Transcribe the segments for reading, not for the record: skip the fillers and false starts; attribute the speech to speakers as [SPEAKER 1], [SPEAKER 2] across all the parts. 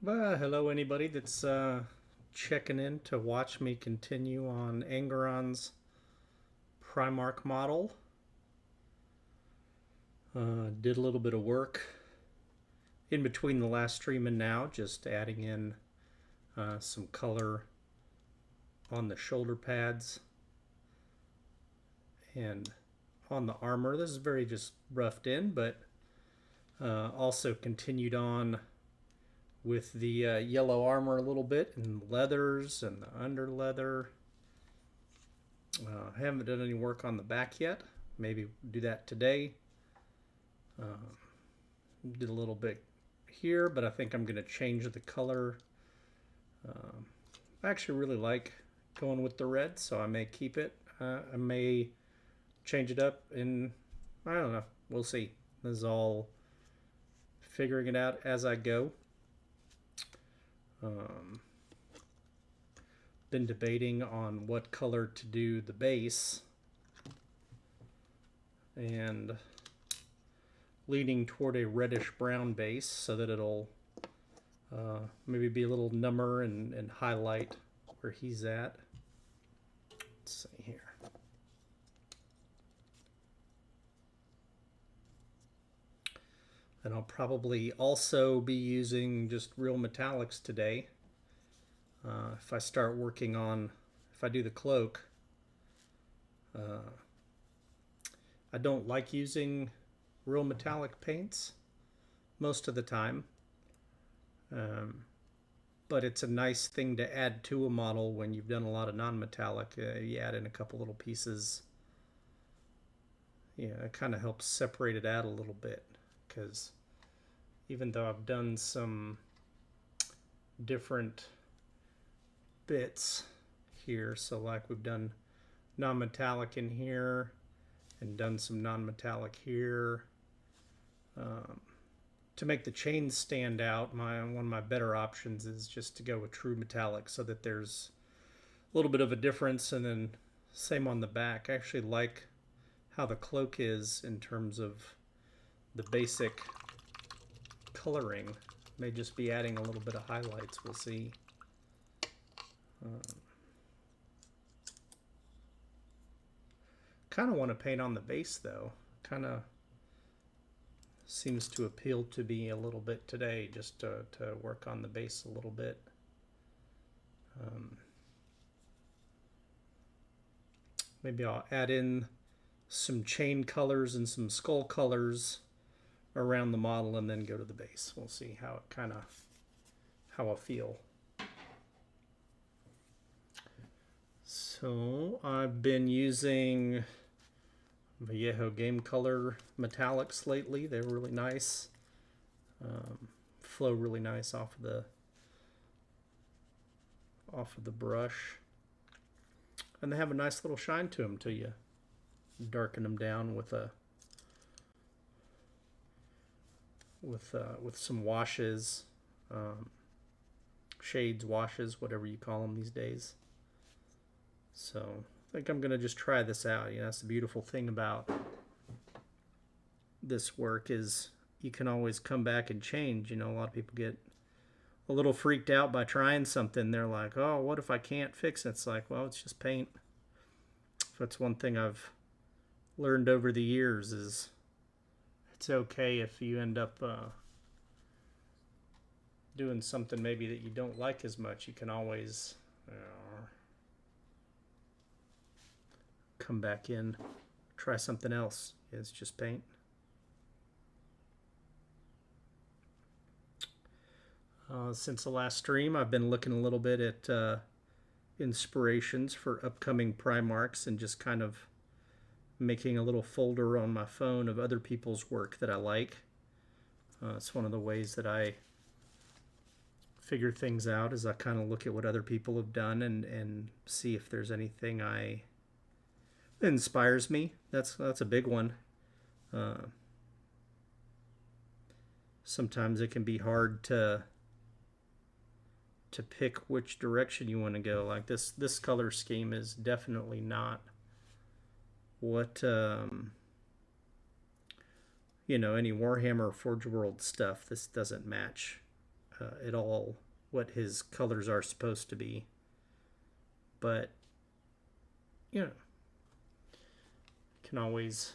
[SPEAKER 1] Hello, anybody that's checking in to watch me continue on Angron's Primarch model. Did a little bit of work in between the last stream and now, just adding in some color on the shoulder pads and on the armor. This is very just roughed in, but also continued on with the yellow armor a little bit and leathers and the under leather. I haven't done any work on the back yet. Maybe do that today. Did a little bit here, but I think I'm going to change the color. I actually really like going with the red, so I may keep it. I may change it up in, I don't know. We'll see. This is all figuring it out as I go. Been debating on what color to do the base, and leaning toward a reddish brown base so that it'll maybe be a little number and highlight where he's at. Let's see here. And I'll probably also be using just real metallics today. If I start working on, if I do the cloak, I don't like using real metallic paints most of the time. But it's a nice thing to add to a model when you've done a lot of non-metallic. You add in a couple little pieces. Yeah, it kind of helps separate it out a little bit, because even though I've done some different bits here, so like we've done non-metallic in here and done some non-metallic here, to make the chains stand out, one of my better options is just to go with true metallic so that there's a little bit of a difference. And then same on the back. I actually like how the cloak is in terms of the basic coloring. May just be adding a little bit of highlights, we'll see. Kind of want to paint on the base though. Kind of seems to appeal to me a little bit today, just to work on the base a little bit. Maybe I'll add in some chain colors and some skull colors around the model and then go to the base. We'll see how it how I feel. So I've been using Vallejo Game Color metallics lately. They're really nice. Flow really nice off of the brush, and they have a nice little shine to them till you darken them down with some washes, shades, washes, whatever you call them these days. So I think I'm gonna just try this out. You know, that's the beautiful thing about this work is you can always come back and change. You know, a lot of people get a little freaked out by trying something. They're like, oh, what if I can't fix it? It's like, well, it's just paint. That's one thing I've learned over the years is it's okay if you end up doing something maybe that you don't like as much. You can always come back in, try something else. It's just paint. Since the last stream, I've been looking a little bit at inspirations for upcoming Primarchs and just kind of making a little folder on my phone of other people's work that I like. It's one of the ways that I figure things out, is I kind of look at what other people have done and see if there's anything that inspires me. That's a big one. Sometimes it can be hard to pick which direction you want to go. Like this color scheme is definitely not what you know, any Warhammer or Forgeworld stuff. This doesn't match at all what his colors are supposed to be. But, you know, can always,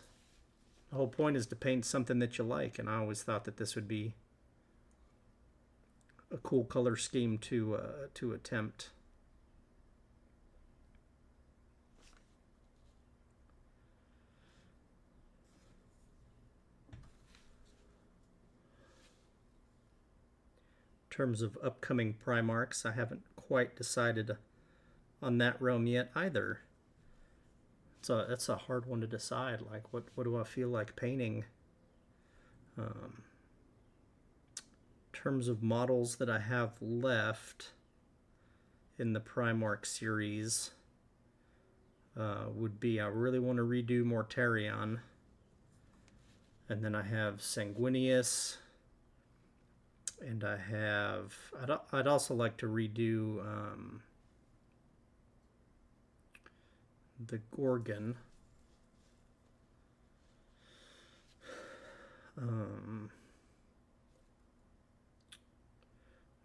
[SPEAKER 1] the whole point is to paint something that you like, and I always thought that this would be a cool color scheme to attempt. In terms of upcoming Primarchs, I haven't quite decided on that realm yet either. That's a hard one to decide. Like, what do I feel like painting? In terms of models that I have left in the Primarch series, would be I really want to redo Mortarion, and then I have Sanguinius, and I'd also like to redo the Gorgon.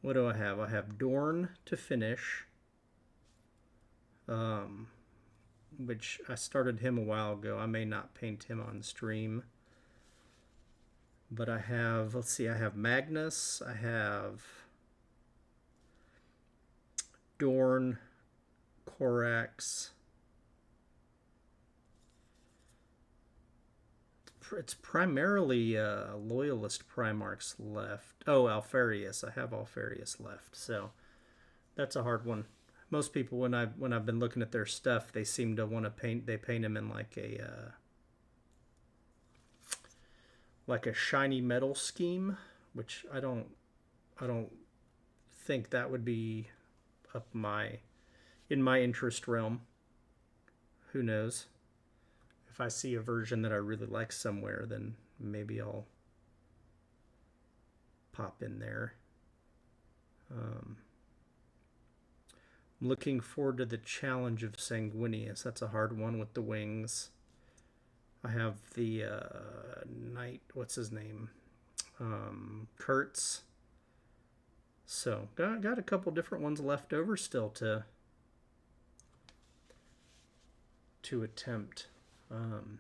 [SPEAKER 1] What do I have? I have Dorn to finish, which I started him a while ago. I may not paint him on stream. But I have, let's see, I have Magnus, I have Dorn, Corax. It's primarily Loyalist Primarchs left. Oh, Alfarius. I have Alfarius left. So that's a hard one. Most people, when I've been looking at their stuff, they seem to want to paint. They paint him in like a shiny metal scheme, which I don't think that would be up in my interest realm. Who knows? If I see a version that I really like somewhere, then maybe I'll pop in there. I'm looking forward to the challenge of Sanguinius. That's a hard one with the wings. I have the knight, what's his name? Kurtz. So got a couple different ones left over still to attempt. The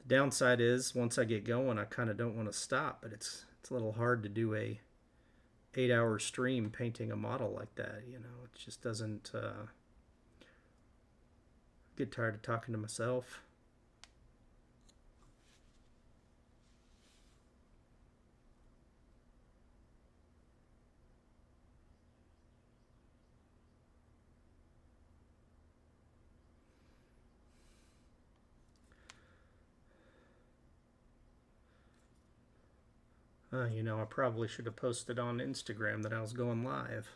[SPEAKER 1] downside is once I get going, I kind of don't want to stop, but it's a little hard to do a 8-hour stream painting a model like that. You know, it just doesn't get tired of talking to myself. You know, I probably should have posted on Instagram that I was going live.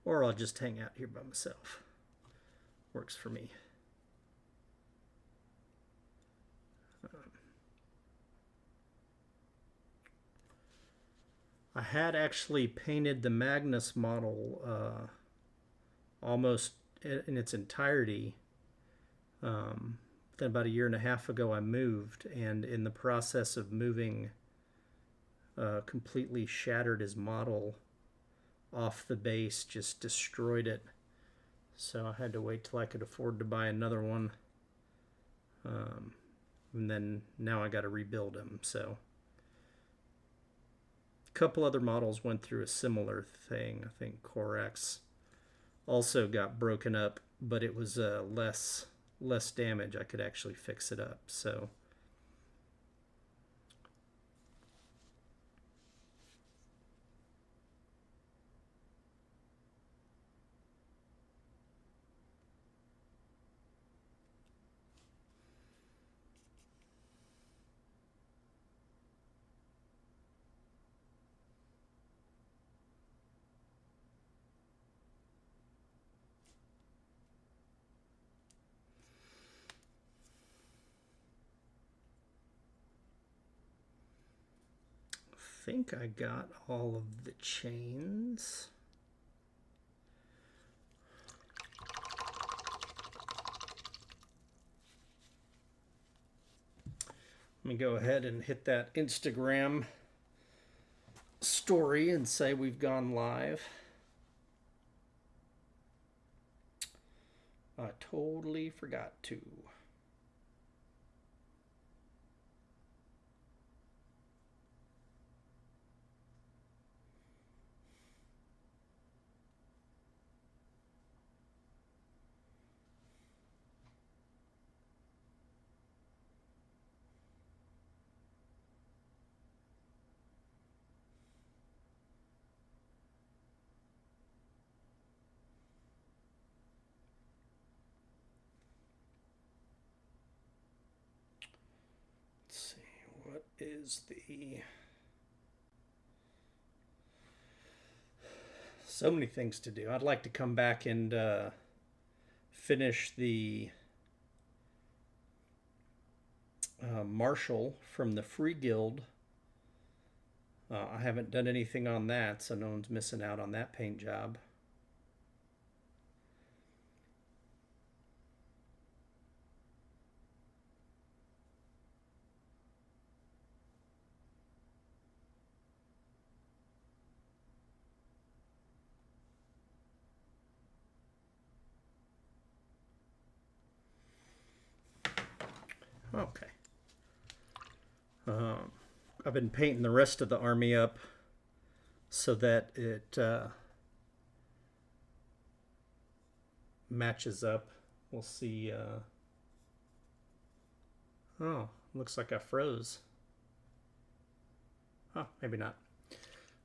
[SPEAKER 1] Or I'll just hang out here by myself. Works for me. I had actually painted the Magnus model almost in its entirety. Then about a year and a half ago I moved, and in the process of moving completely shattered his model off the base, just destroyed it. So I had to wait till I could afford to buy another one. And then now I got to rebuild him. So a couple other models went through a similar thing. I think Corax also got broken up, but it was less damage. I could actually fix it up. So I think I got all of the chains. Let me go ahead and hit that Instagram story and say we've gone live. I totally forgot to. Let's see, what is the... So many things to do. I'd like to come back and finish the Marshall from the Free Guild. I haven't done anything on that, so no one's missing out on that paint job. Okay. I've been painting the rest of the army up so that it matches up. We'll see. Oh, looks like I froze. Oh, maybe not.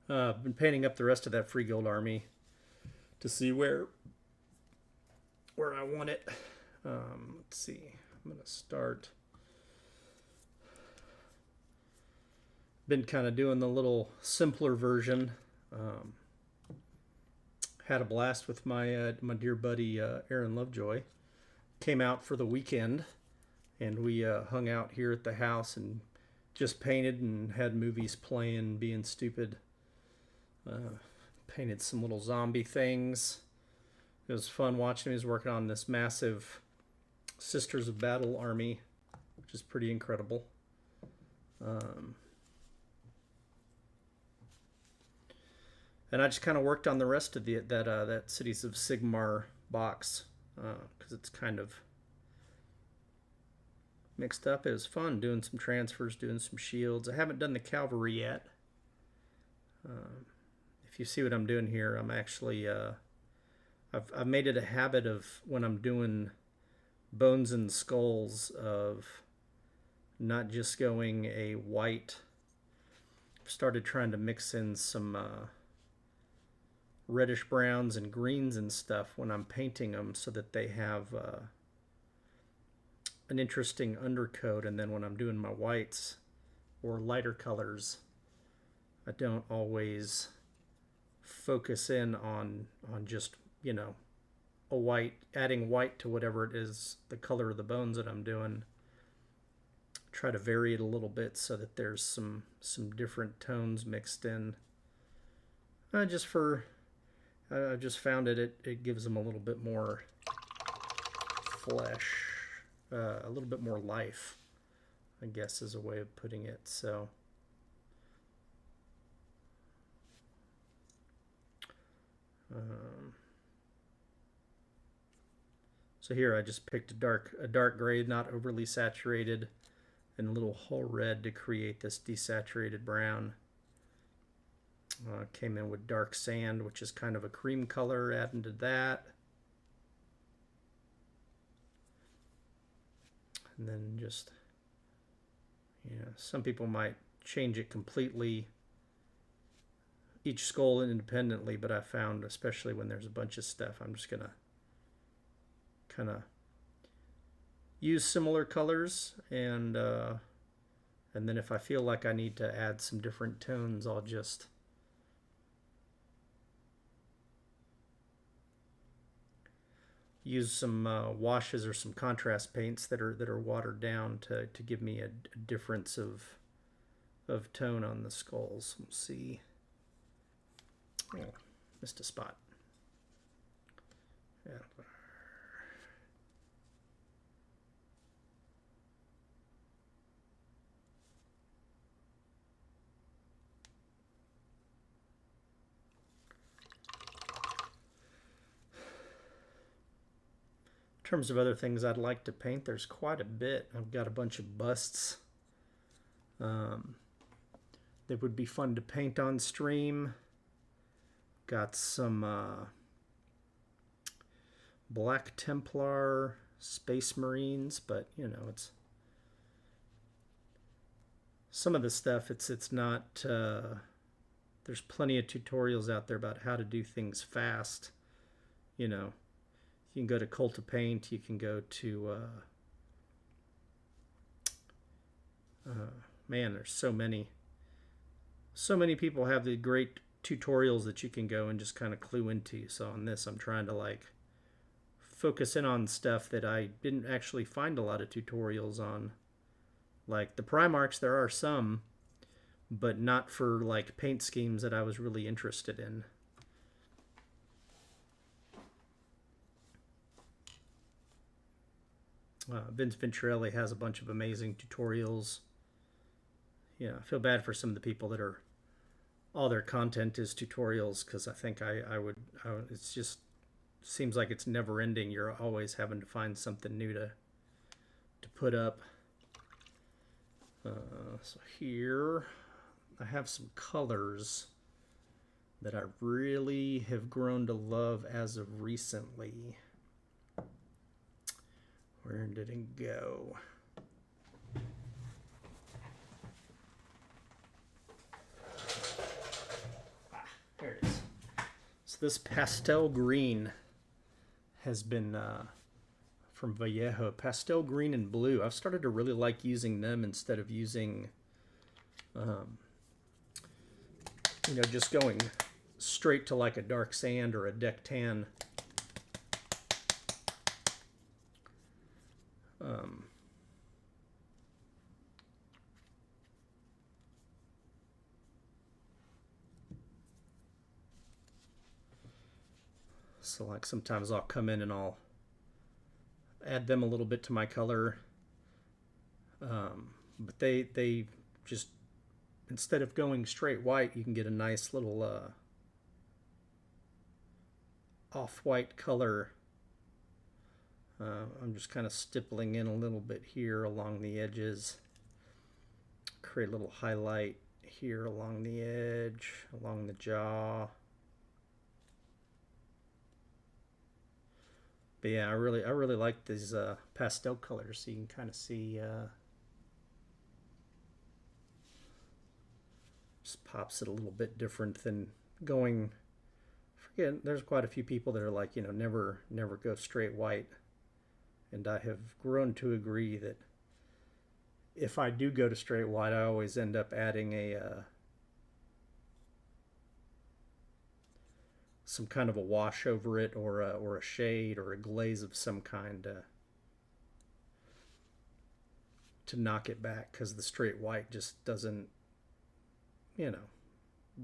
[SPEAKER 1] I've been painting up the rest of that Free Guild army to see where I want it. Let's see. I'm going to start. Been kind of doing the little simpler version. Had a blast with my dear buddy Aaron Lovejoy. Came out for the weekend, and we hung out here at the house and just painted and had movies playing, being stupid. Painted some little zombie things. It was fun watching him. He was working on this massive Sisters of Battle army, which is pretty incredible. And I just kind of worked on the rest of that Cities of Sigmar box because it's kind of mixed up. It was fun doing some transfers, doing some shields. I haven't done the cavalry yet. If you see what I'm doing here, I'm actually I've made it a habit of when I'm doing bones and skulls of not just going a white. I've started trying to mix in some reddish browns and greens and stuff when I'm painting them so that they have an interesting undercoat, and then when I'm doing my whites or lighter colors, I don't always focus in on just, you know, a white, adding white to whatever it is, the color of the bones that I'm doing. Try to vary it a little bit so that there's some different tones mixed in. I just found it gives them a little bit more flesh, a little bit more life, I guess is a way of putting it. So here I just picked a dark gray, not overly saturated, and a little whole red to create this desaturated brown. Came in with dark sand, which is kind of a cream color, adding to that. And then just, some people might change it completely, each skull independently, but I found, especially when there's a bunch of stuff, I'm just going to kind of use similar colors, and then if I feel like I need to add some different tones, I'll just use some washes or some contrast paints that are watered down to give me a difference of tone on the skulls. Let's see. Oh, missed a spot. Yeah. terms of other things I'd like to paint, there's quite a bit. I've got a bunch of busts that would be fun to paint on stream. Got some Black Templar, Space Marines, but you know, it's some of the stuff. It's not. There's plenty of tutorials out there about how to do things fast. You know, you can go to Cult of Paint. You can go to man. There's so many. So many people have the great tutorials that you can go and just kind of clue into. So on this, I'm trying to like focus in on stuff that I didn't actually find a lot of tutorials on. Like the primarchs, there are some, but not for like paint schemes that I was really interested in. Vince Venturelli has a bunch of amazing tutorials. Yeah, I feel bad for some of the people that are all their content is tutorials, because I think I would it's just seems like it's never ending. You're always having to find something new to put up. So here I have some colors that I really have grown to love as of recently. Where did it go? There it is. So this pastel green has been from Vallejo. Pastel green and blue. I've started to really like using them instead of using, you know, just going straight to like a dark sand or a deck tan. So like sometimes I'll come in and I'll add them a little bit to my color. But they just, instead of going straight white, you can get a nice little off-white color. I'm just kind of stippling in a little bit here along the edges. Create a little highlight here along the edge, along the jaw. But yeah, I really like these pastel colors, so you can kind of see just pops it a little bit different than going. Forget, there's quite a few people that are like, you know, never go straight white, and I have grown to agree that if I do go to straight white, I always end up adding a some kind of a wash over it, or a shade or a glaze of some kind to knock it back, because the straight white just doesn't, you know,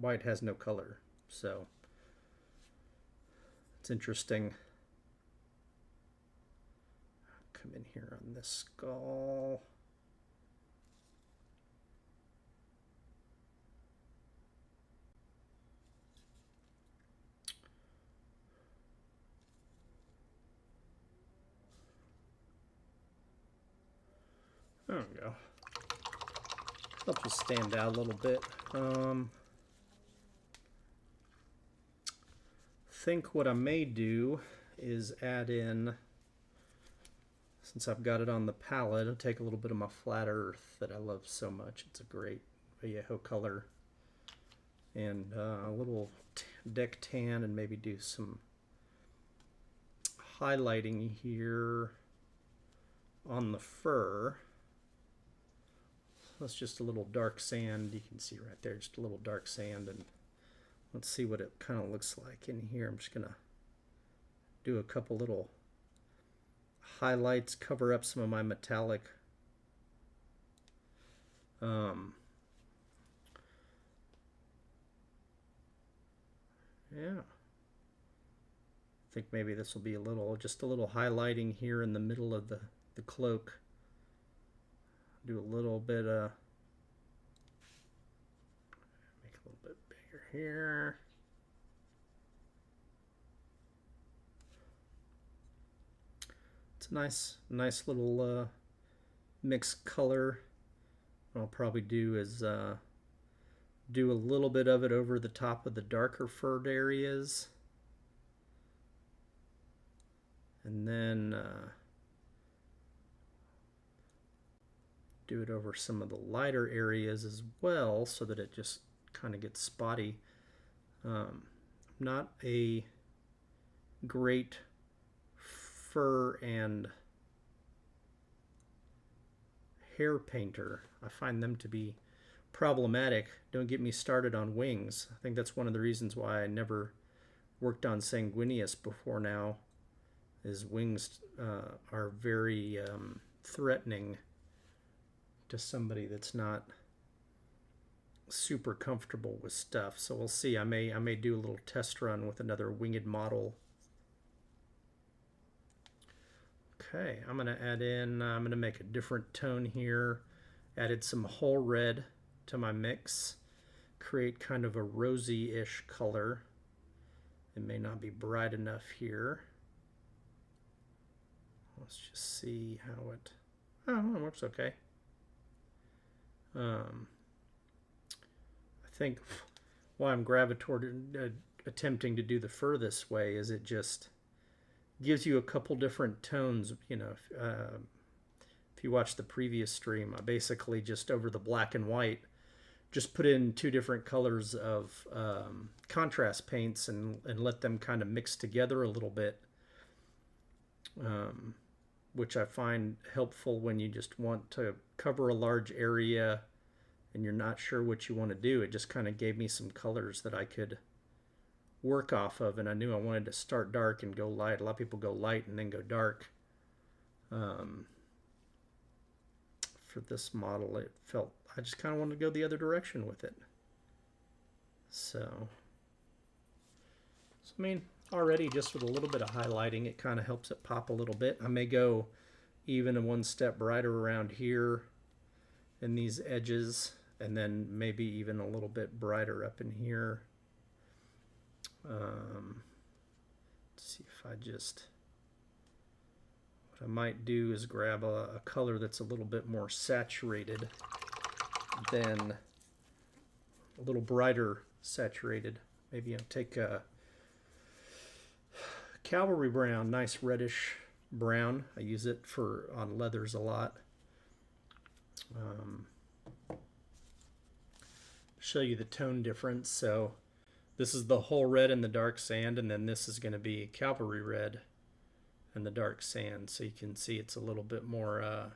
[SPEAKER 1] white has no color. So it's interesting. Come in here on this skull. There we go. Helps you stand out a little bit. Think what I may do is add in, since I've got it on the palette, I'll take a little bit of my flat earth that I love so much. It's a great Vallejo color. And a little deck tan, and maybe do some highlighting here on the fur. That's just a little dark sand. You can see right there, just a little dark sand. And let's see what it kind of looks like in here. I'm just going to do a couple little highlights, cover up some of my metallic. Yeah. I think maybe this will be just a little highlighting here in the middle of the cloak. Do a little bit make it a little bit bigger here. It's It's a nice little mixed color. What I'll probably do is do a little bit of it over the top of the darker furred areas. And then do it over some of the lighter areas as well so that it just kind of gets spotty. I'm not a great fur and hair painter. I find them to be problematic. Don't get me started on wings. I think that's one of the reasons why I never worked on sanguineous before now, is wings are very threatening to somebody that's not super comfortable with stuff. So we'll see. I may do a little test run with another winged model. Okay, I'm going to add in, I'm going to make a different tone here. Added some whole red to my mix. Create kind of a rosy-ish color. It may not be bright enough here. Let's just see how it, oh, it works okay. I think why I'm attempting to do the fur this way is it just gives you a couple different tones. You know, if you watch the previous stream, I basically just over the black and white just put in two different colors of contrast paints and let them kind of mix together a little bit, which I find helpful when you just want to cover a large area and you're not sure what you want to do. It just kind of gave me some colors that I could work off of, and I knew I wanted to start dark and go light. A lot of people go light and then go dark. For this model, it felt I just kind of wanted to go the other direction with it. So I mean, already just with a little bit of highlighting, it kind of helps it pop a little bit. I may go even one step brighter around here in these edges, and then maybe even a little bit brighter up in here. Let's see if I just, what I might do is grab a color that's a little bit more saturated than a little brighter saturated. Maybe I'll take a cavalry brown, nice reddish brown. I use it for on leathers a lot. Show you the tone difference. So this is the whole red in the dark sand, and then this is going to be cavalry red in the dark sand. So you can see it's a little bit more a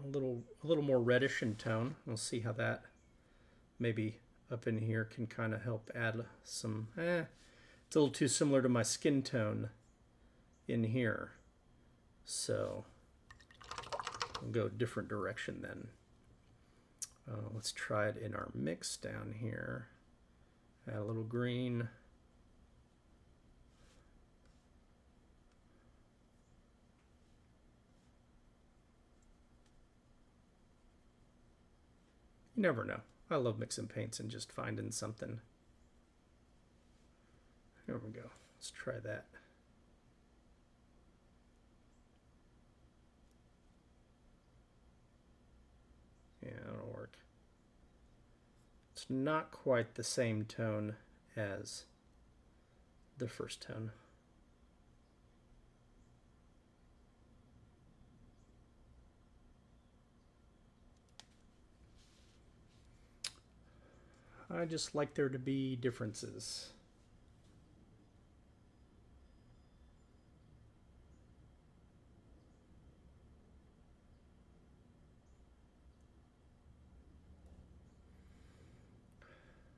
[SPEAKER 1] little more reddish in tone. We'll see how that maybe up in here can kind of help add some, it's a little too similar to my skin tone in here. So we'll go a different direction then. Let's try it in our mix down here. Add a little green. You never know. I love mixing paints and just finding something. There we go. Let's try that. Yeah, that'll work. It's not quite the same tone as the first tone. I just like there to be differences.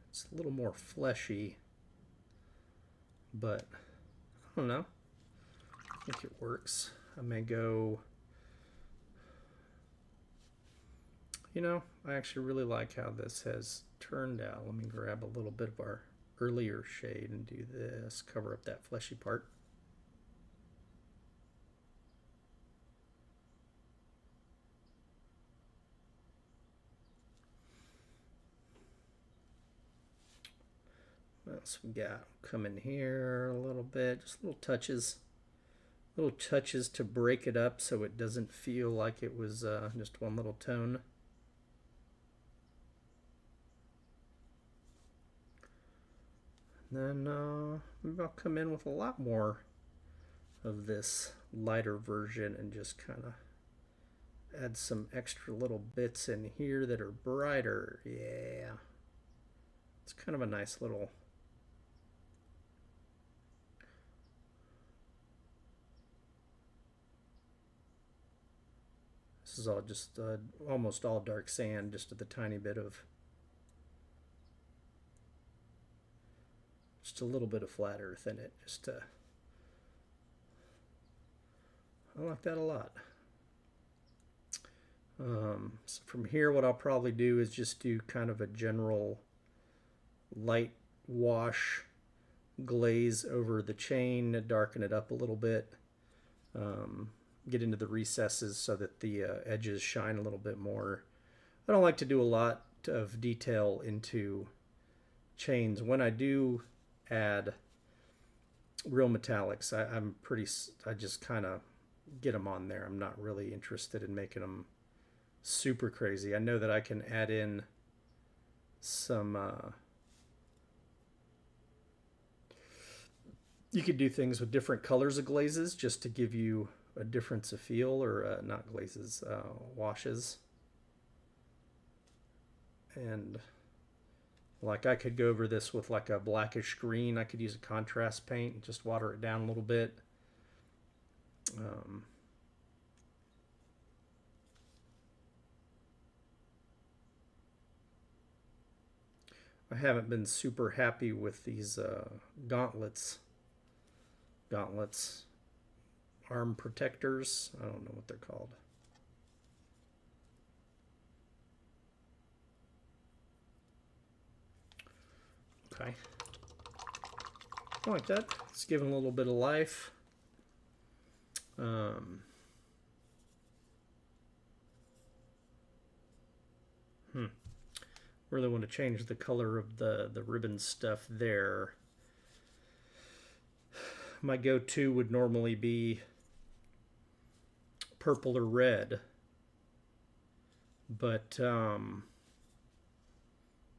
[SPEAKER 1] It's a little more fleshy, but I don't know. I think it works. I may go, you know, I actually really like how this has turned out. Let me grab a little bit of our earlier shade and do this, cover up that fleshy part. What else we got? Come in here a little bit, just little touches to break it up so it doesn't feel like it was just one little tone. And then maybe I'll come in with a lot more of this lighter version and just kind of add some extra little bits in here that are brighter. Yeah, it's kind of a nice little this is all just almost all dark sand, just with a tiny bit of just a little bit of flat earth in it. Just I like that a lot. So from here, what I'll probably do is just do kind of a general light wash glaze over the chain, darken it up a little bit, get into the recesses so that the edges shine a little bit more. I don't like to do a lot of detail into chains. When I do add real metallics, I just kind of get them on there. I'm not really interested in making them super crazy. I know that I can add in some you could do things with different colors of glazes just to give you a difference of feel, or not glazes, washes. And like I could go over this with like a blackish green. I could use a contrast paint and just water it down a little bit. I haven't been super happy with these gauntlets, arm protectors. I don't know what they're called. Okay. I like that. It's giving a little bit of life. Really want to change the color of the ribbon stuff there. My go-to would normally be purple or red, but I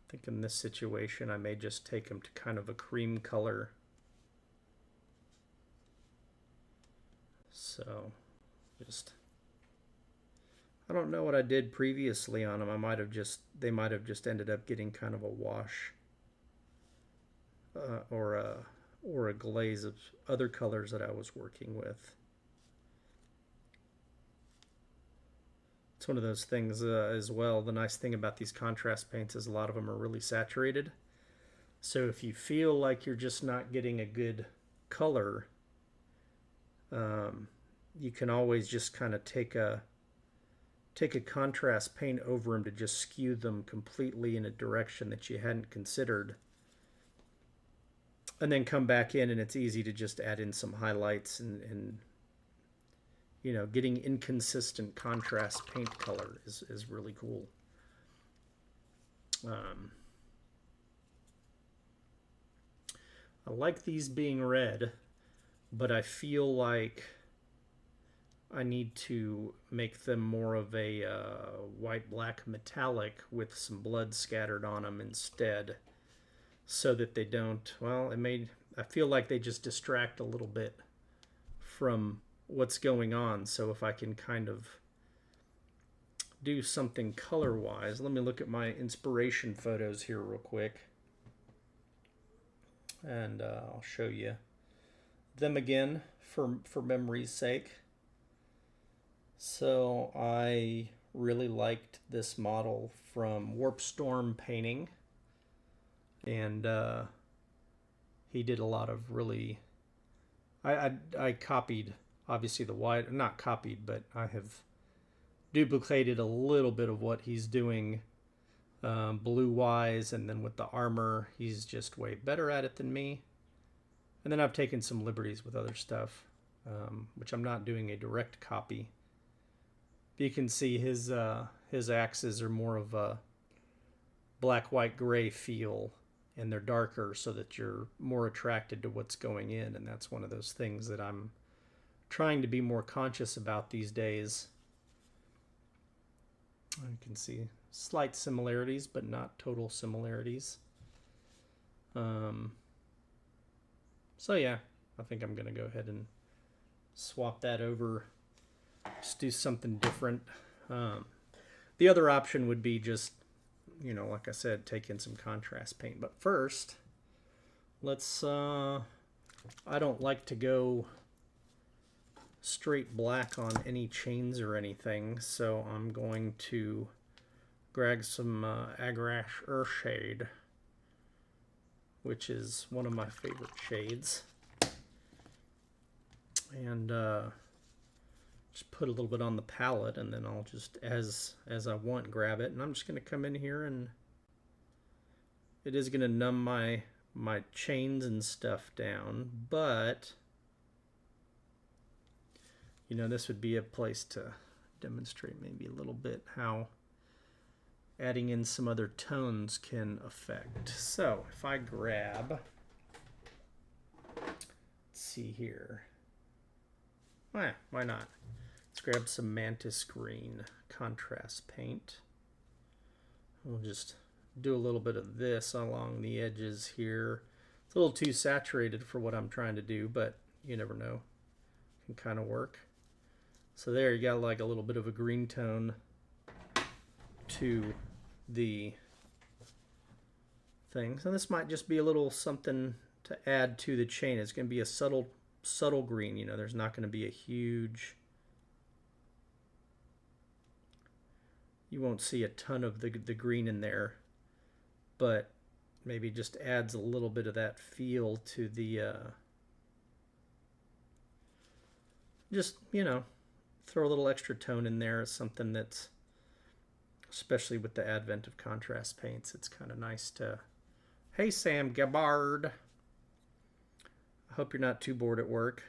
[SPEAKER 1] think in this situation I may just take them to kind of a cream color. So just, I don't know what I did previously on them. They might have just ended up getting kind of a wash or a glaze of other colors that I was working with. It's one of those things as well. The nice thing about these contrast paints is a lot of them are really saturated. So if you feel like you're just not getting a good color, you can always just kind of take a contrast paint over them to just skew them completely in a direction that you hadn't considered. And then come back in, and it's easy to just add in some highlights and you know, getting inconsistent contrast paint color is really cool. I like these being red, but I feel like I need to make them more of a white-black metallic with some blood scattered on them instead, so that they don't, well, I feel like they just distract a little bit from what's going on. So if I can kind of do something color-wise, let me look at my inspiration photos here real quick, and I'll show you them again for memory's sake. So I really liked this model from Warp Storm Painting, and he did a lot of really, I copied obviously the white, not copied, but I have duplicated a little bit of what he's doing blue wise, and then with the armor he's just way better at it than me. And then I've taken some liberties with other stuff, which I'm not doing a direct copy. You can see his axes are more of a black, white, gray feel, and they're darker so that you're more attracted to what's going in. And that's one of those things that I'm trying to be more conscious about these days. You can see slight similarities, but not total similarities. So yeah, I think I'm going to go ahead and swap that over. Just do something different. The other option would be just, you know, like I said, take in some contrast paint. But first, let's, I don't like to go straight black on any chains or anything, so I'm going to grab some Agrash Earthshade, which is one of my favorite shades, and just put a little bit on the palette, and then I'll just, as I want, grab it. And I'm just going to come in here, and it is going to numb my chains and stuff down, but you know, this would be a place to demonstrate maybe a little bit how adding in some other tones can affect. So if I grab, let's see here, why not? Let's grab some Mantis Green contrast paint. We'll just do a little bit of this along the edges here. It's a little too saturated for what I'm trying to do, but you never know. It can kind of work. So there you got like a little bit of a green tone to the thing. So this might just be a little something to add to the chain. It's going to be a subtle green. You know, there's not going to be a huge, you won't see a ton of the green in there, but maybe just adds a little bit of that feel to the, just, you know, throw a little extra tone in there. It's something that's, especially with the advent of contrast paints, it's kind of nice to, hey Sam Gabbard, I hope you're not too bored at work.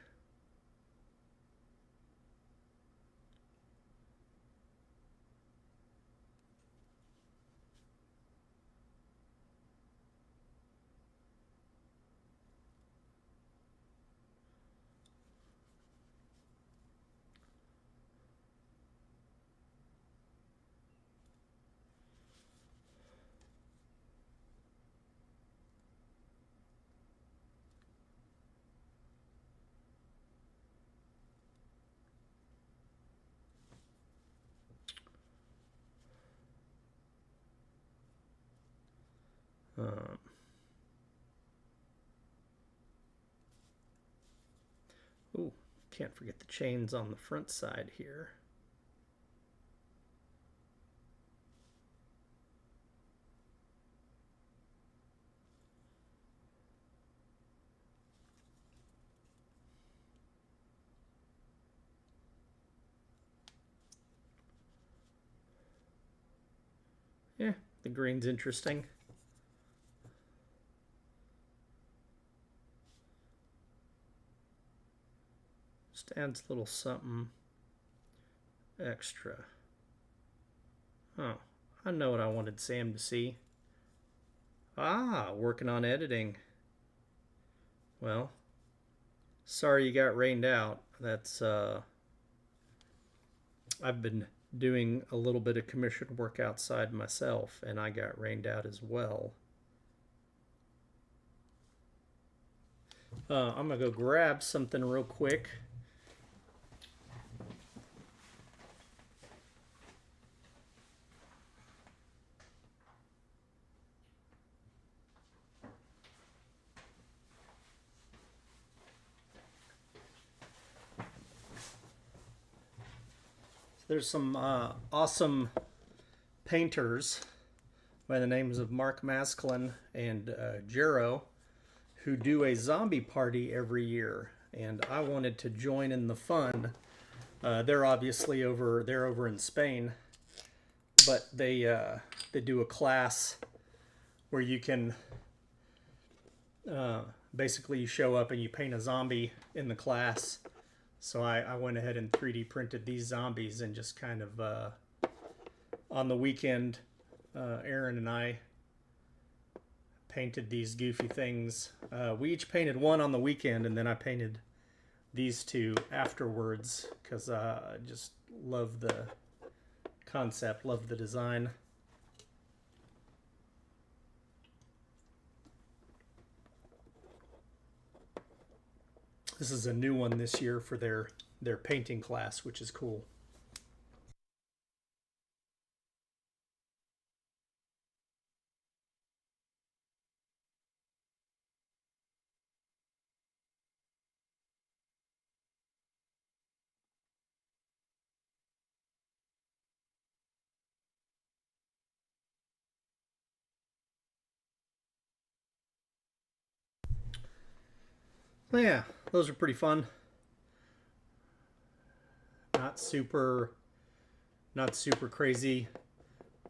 [SPEAKER 1] Ooh, can't forget the chains on the front side here. Yeah, the green's interesting. Just adds a little something extra. Oh, I know what I wanted Sam to see. Ah, working on editing. Well, sorry you got rained out. That's, I've been doing a little bit of commission work outside myself, and I got rained out as well. I'm gonna go grab something real quick. There's some awesome painters by the names of Mark Masklin and Jero who do a zombie party every year, and I wanted to join in the fun. They're obviously over in Spain, but they do a class where you can basically you show up and you paint a zombie in the class. So I went ahead and 3D printed these zombies, and just kind of on the weekend, Aaron and I painted these goofy things. We each painted one on the weekend, and then I painted these two afterwards because I just love the concept, love the design. This is a new one this year for their painting class, which is cool. So yeah, those are pretty fun. Not super, not super crazy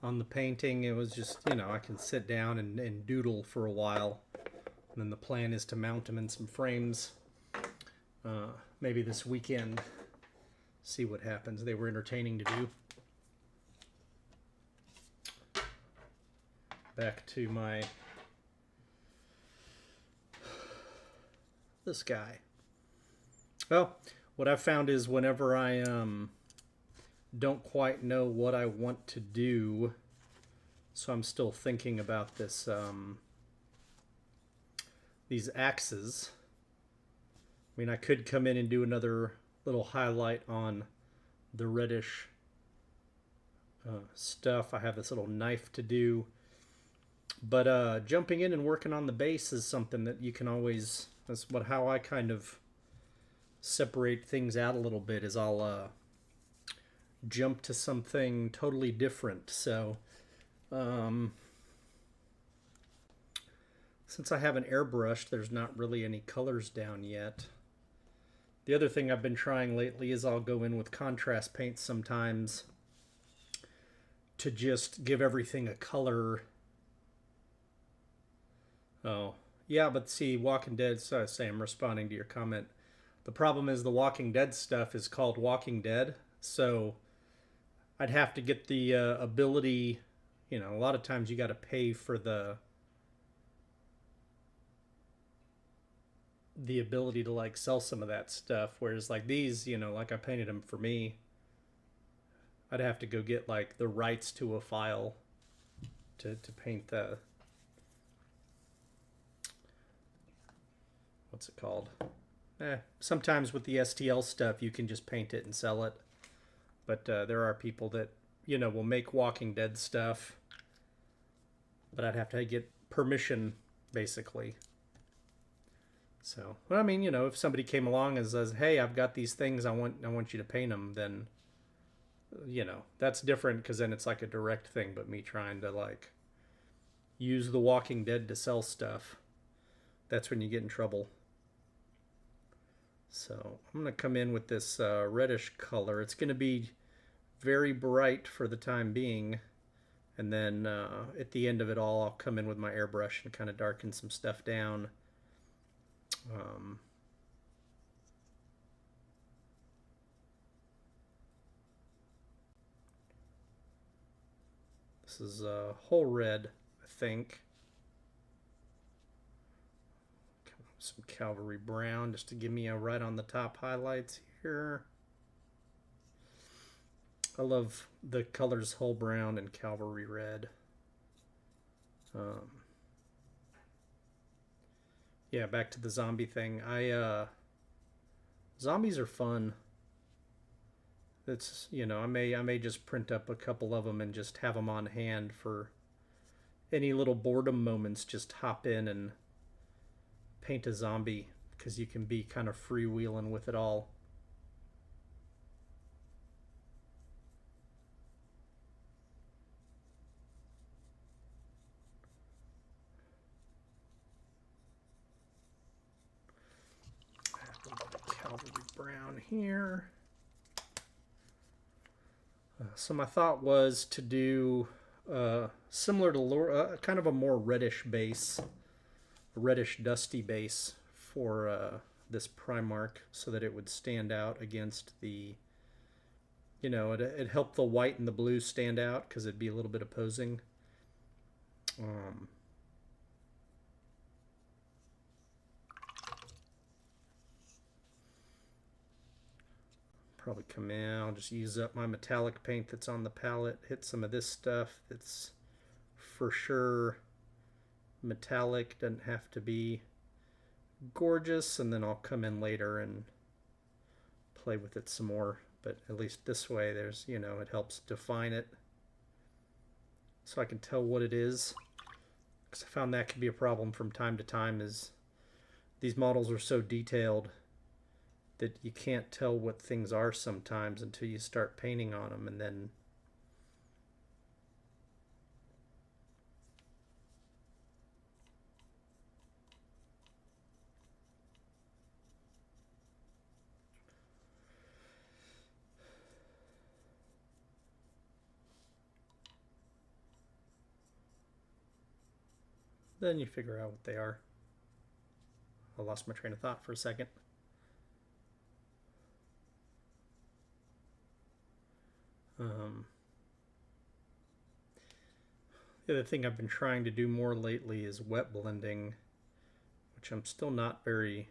[SPEAKER 1] on the painting. It was just, you know, I can sit down and doodle for a while. And then the plan is to mount them in some frames. Maybe this weekend. See what happens. They were entertaining to do. Back to my this guy. Well, what I've found is whenever I don't quite know what I want to do, so I'm still thinking about this these axes. I mean, I could come in and do another little highlight on the reddish stuff. I have this little knife to do. But jumping in and working on the base is something that you can always, that's how I kind of separate things out a little bit, is I'll jump to something totally different. So since I haven't airbrushed, there's not really any colors down yet. The other thing I've been trying lately is I'll go in with contrast paints sometimes to just give everything a color. Oh, yeah, but see, Walking Dead, so I say I'm responding to your comment. The problem is the Walking Dead stuff is called Walking Dead, so I'd have to get the ability, you know, a lot of times you got to pay for the ability to like sell some of that stuff, whereas like these, you know, like I painted them for me, I'd have to go get like the rights to a file to paint the, what's it called? Sometimes with the STL stuff you can just paint it and sell it, but there are people that, you know, will make Walking Dead stuff, but I'd have to get permission basically. So, well, I mean, you know, if somebody came along and says, "Hey, I've got these things, I want you to paint them," then, you know, that's different because then it's like a direct thing. But me trying to like use the Walking Dead to sell stuff, that's when you get in trouble. So I'm gonna come in with this reddish color. It's gonna be very bright for the time being, and then at the end of it all, I'll come in with my airbrush and kind of darken some stuff down. This is whole red, I think. Some Cavalry brown just to give me a right on the top highlights here. I love the colors whole brown and Cavalry red. Yeah, back to the zombie thing. Zombies are fun. It's, you know, I may just print up a couple of them and just have them on hand for any little boredom moments. Just hop in and paint a zombie because you can be kind of freewheeling with it all. Cavalry brown here. So my thought was to do similar to kind of a more reddish base, a reddish dusty base for this Primarch, so that it would stand out against the, you know, it helped the white and the blue stand out because it'd be a little bit opposing. Probably come in, I'll just use up my metallic paint that's on the palette, hit some of this stuff that's for sure metallic, doesn't have to be gorgeous, and then I'll come in later and play with it some more. But at least this way there's, you know, it helps define it so I can tell what it is, because I found that could be a problem from time to time, is these models are so detailed that you can't tell what things are sometimes until you start painting on them, and then you figure out what they are. I lost my train of thought for a second. The other thing I've been trying to do more lately is wet blending, which I'm still not very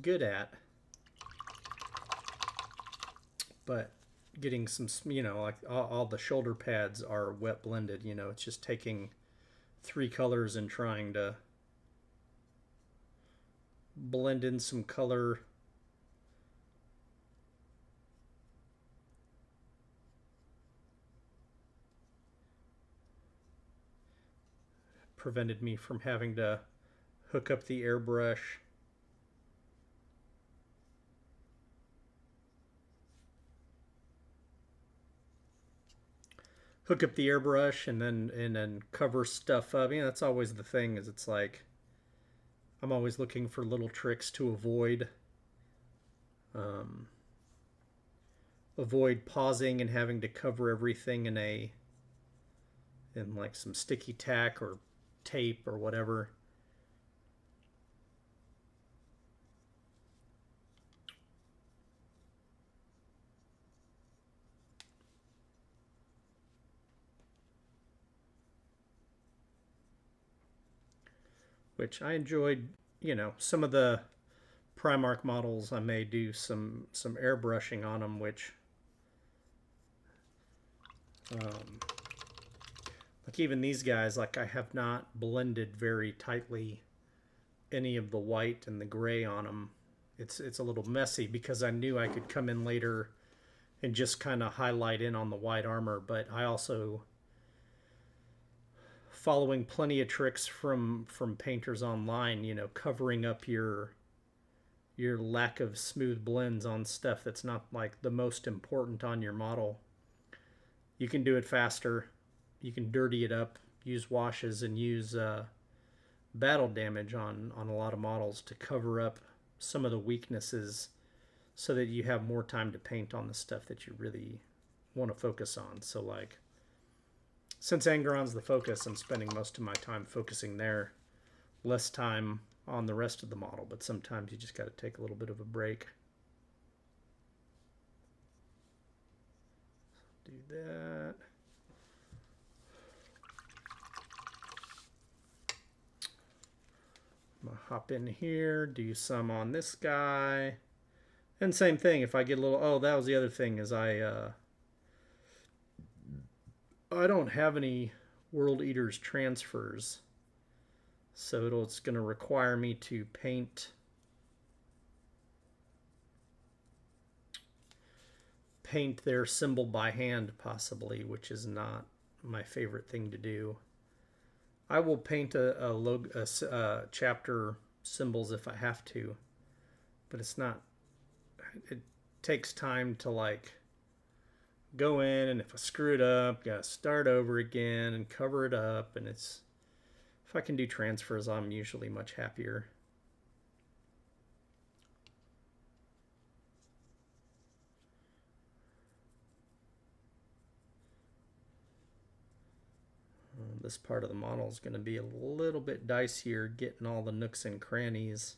[SPEAKER 1] good at. But getting some, you know, like all the shoulder pads are wet blended, you know, it's just taking 3 colors and trying to blend in some color. Prevented me from having to hook up the airbrush. Hook up the airbrush and then cover stuff up. You know, that's always the thing, is it's like I'm always looking for little tricks to avoid avoid pausing and having to cover everything in like some sticky tack or tape or whatever. Which I enjoyed, you know, some of the Primarch models I may do some airbrushing on them, which like even these guys, like I have not blended very tightly any of the white and the gray on them. It's a little messy because I knew I could come in later and just kind of highlight in on the white armor, but I also, following plenty of tricks from painters online, you know, covering up your lack of smooth blends on stuff that's not like the most important on your model. You can do it faster. You can dirty it up, use washes, and use battle damage on a lot of models to cover up some of the weaknesses so that you have more time to paint on the stuff that you really want to focus on. So like, since Angron's the focus, I'm spending most of my time focusing there, less time on the rest of the model, but sometimes you just got to take a little bit of a break. Do that. I'm gonna hop in here, do some on this guy, and same thing. If I get a little, oh, that was the other thing, is I don't have any World Eaters transfers, so it's going to require me to paint their symbol by hand, possibly, which is not my favorite thing to do. I will paint a chapter symbols if I have to, but it's not, it takes time to like go in, and if I screw it up, gotta start over again and cover it up, and it's, if I can do transfers, I'm usually much happier. This part of the model is going to be a little bit dicier, getting all the nooks and crannies.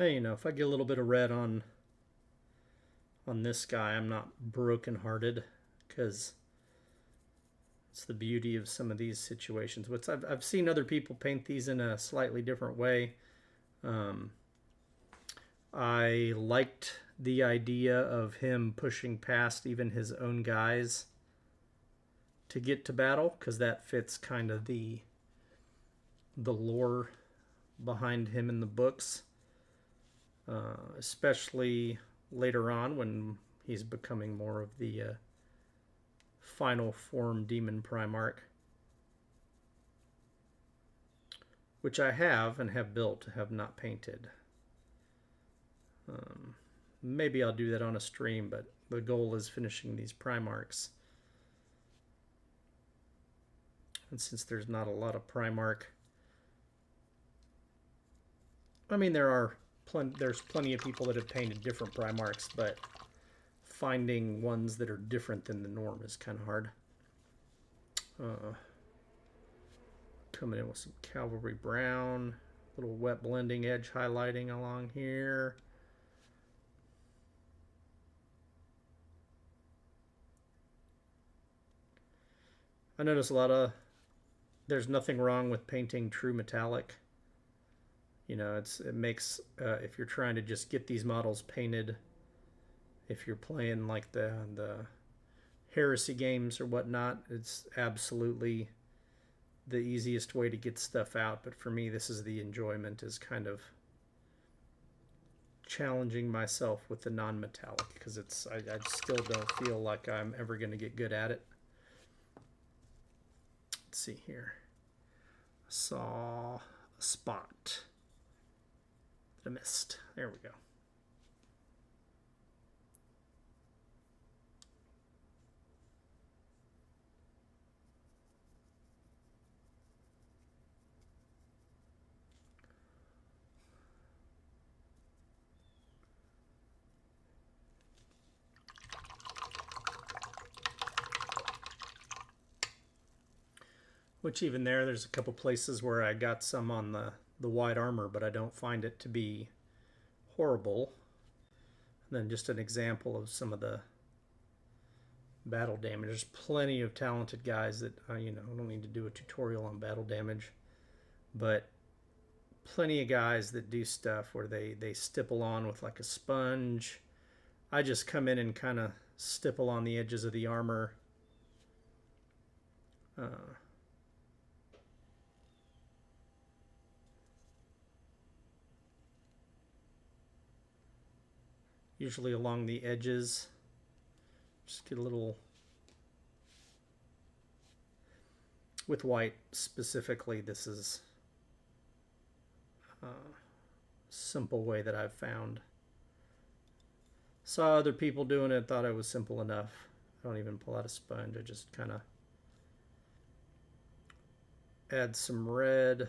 [SPEAKER 1] Hey, if I get a little bit of red on this guy, I'm not brokenhearted, because it's the beauty of some of these situations. I've seen other people paint these in a slightly different way. Um, I liked the idea of him pushing past even his own guys to get to battle, because that fits kind of the lore behind him in the books, especially later on when he's becoming more of the final form demon primarch, which I have and have built, have not painted. Maybe I'll do that on a stream, but the goal is finishing these primarchs. And since there's not a lot of primarch, I mean, there's plenty of people that have painted different primarchs, but finding ones that are different than the norm is kind of hard. Coming in with some cavalry brown, little wet blending, edge highlighting along here. I notice there's nothing wrong with painting true metallic. It makes, if you're trying to just get these models painted, if you're playing like the heresy games or whatnot, it's absolutely the easiest way to get stuff out. But for me, this is the enjoyment, is kind of challenging myself with the non-metallic, because I still don't feel like I'm ever going to get good at it. Let's see here. I saw a spot that I missed. There we go. Which even there's a couple places where I got some on the white armor, but I don't find it to be horrible. And then just an example of some of the battle damage. There's plenty of talented guys that, I don't need to do a tutorial on battle damage, but plenty of guys that do stuff where they stipple on with like a sponge. I just come in and kind of stipple on the edges of the armor. Usually along the edges. Just get a little, with white specifically, this is a simple way that I've found. Saw other people doing it, thought it was simple enough. I don't even pull out a sponge, I just kind of add some red.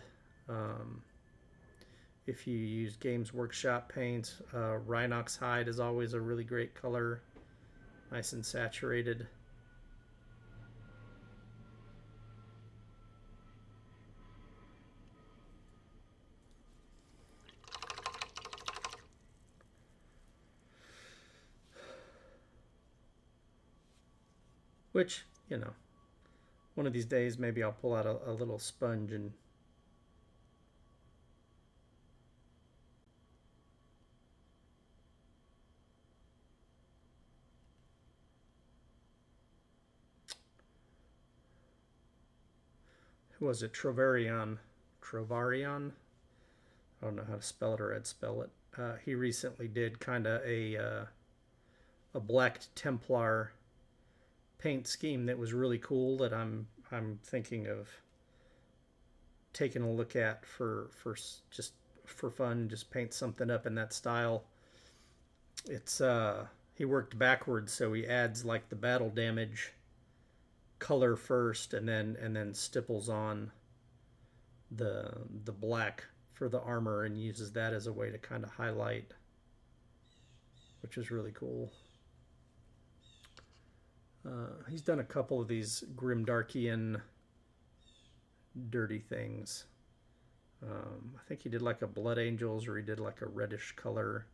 [SPEAKER 1] If you use Games Workshop paints, Rhinox hide is always a really great color, nice and saturated. Which, one of these days maybe I'll pull out a little sponge and who was it? Trovarion. I don't know how to spell it, or I'd spell it. He recently did kind of a Black Templar paint scheme that was really cool, that I'm thinking of taking a look at for just for fun, just paint something up in that style. It's he worked backwards, so he adds like the battle damage color first, and then stipples on the black for the armor and uses that as a way to kind of highlight, which is really cool. He's done a couple of these Grimdarkian dirty things. I think he did like a Blood Angels, or he did like a reddish color.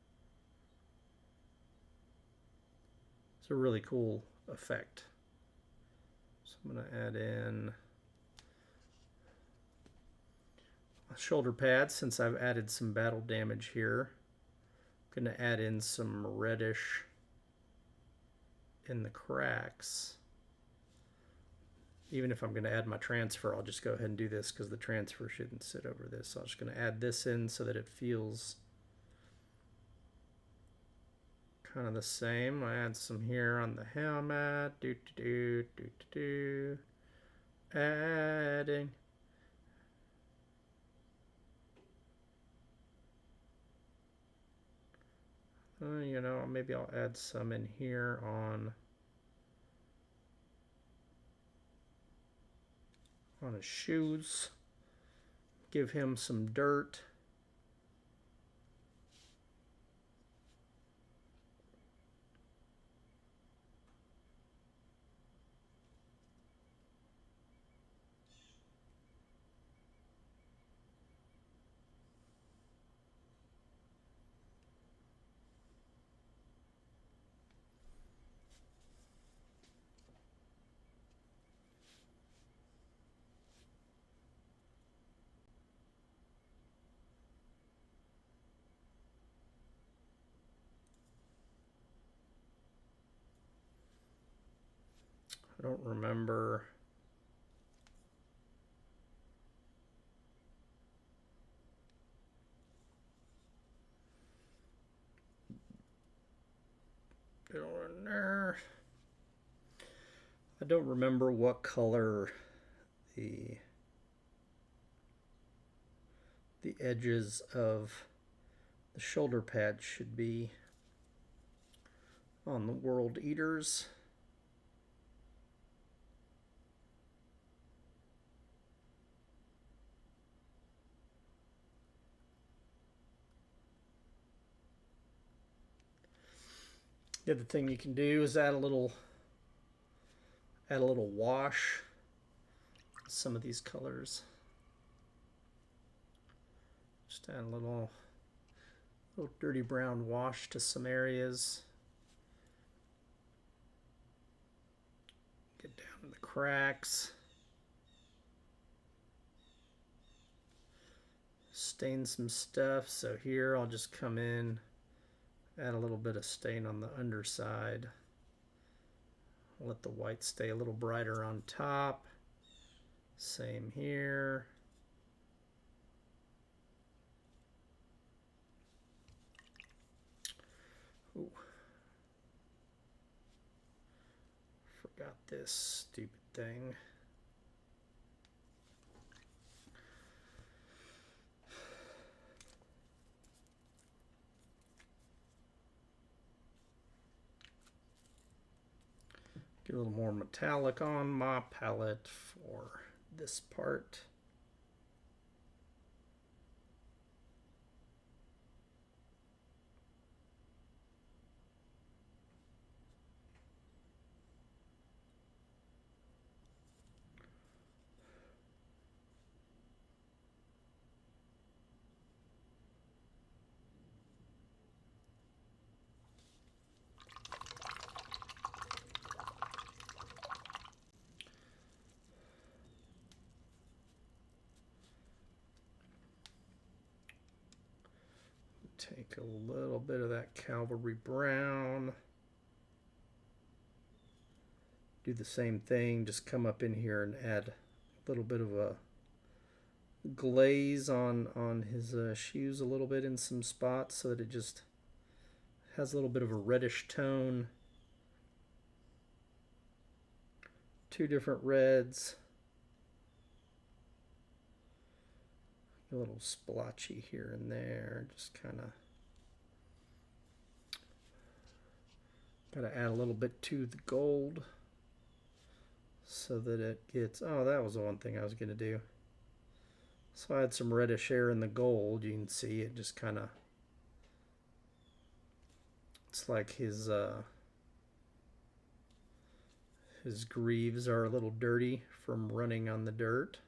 [SPEAKER 1] It's a really cool effect. So I'm going to add in a shoulder pad since I've added some battle damage here. I'm going to add in some reddish in the cracks. Even if I'm going to add my transfer, I'll just go ahead and do this because the transfer shouldn't sit over this. So I'm just going to add this in so that it feels kind of the same. I add some here on the helmet. Adding. You know, maybe I'll add some in here on his shoes. Give him some dirt. I don't remember. I don't remember what color the edges of the shoulder pad should be on the World Eaters. The other thing you can do is add a little wash. Some of these colors. Just add a little dirty brown wash to some areas. Get down to the cracks. Stain some stuff. So here I'll just come in, add a little bit of stain on the underside. Let the white stay a little brighter on top. Same here. Ooh. Forgot this stupid thing. Get a little more metallic on my palette for this part. Take a little bit of that Cavalry Brown. Do the same thing, just come up in here and add a little bit of a glaze on his shoes a little bit in some spots so that it just has a little bit of a reddish tone. Two different reds. A little splotchy here and there, just kind of got to add a little bit to the gold so that it gets, oh, that was the one thing I was going to do. So I had some reddish hair in the gold. You can see it just kind of, it's like his greaves are a little dirty from running on the dirt.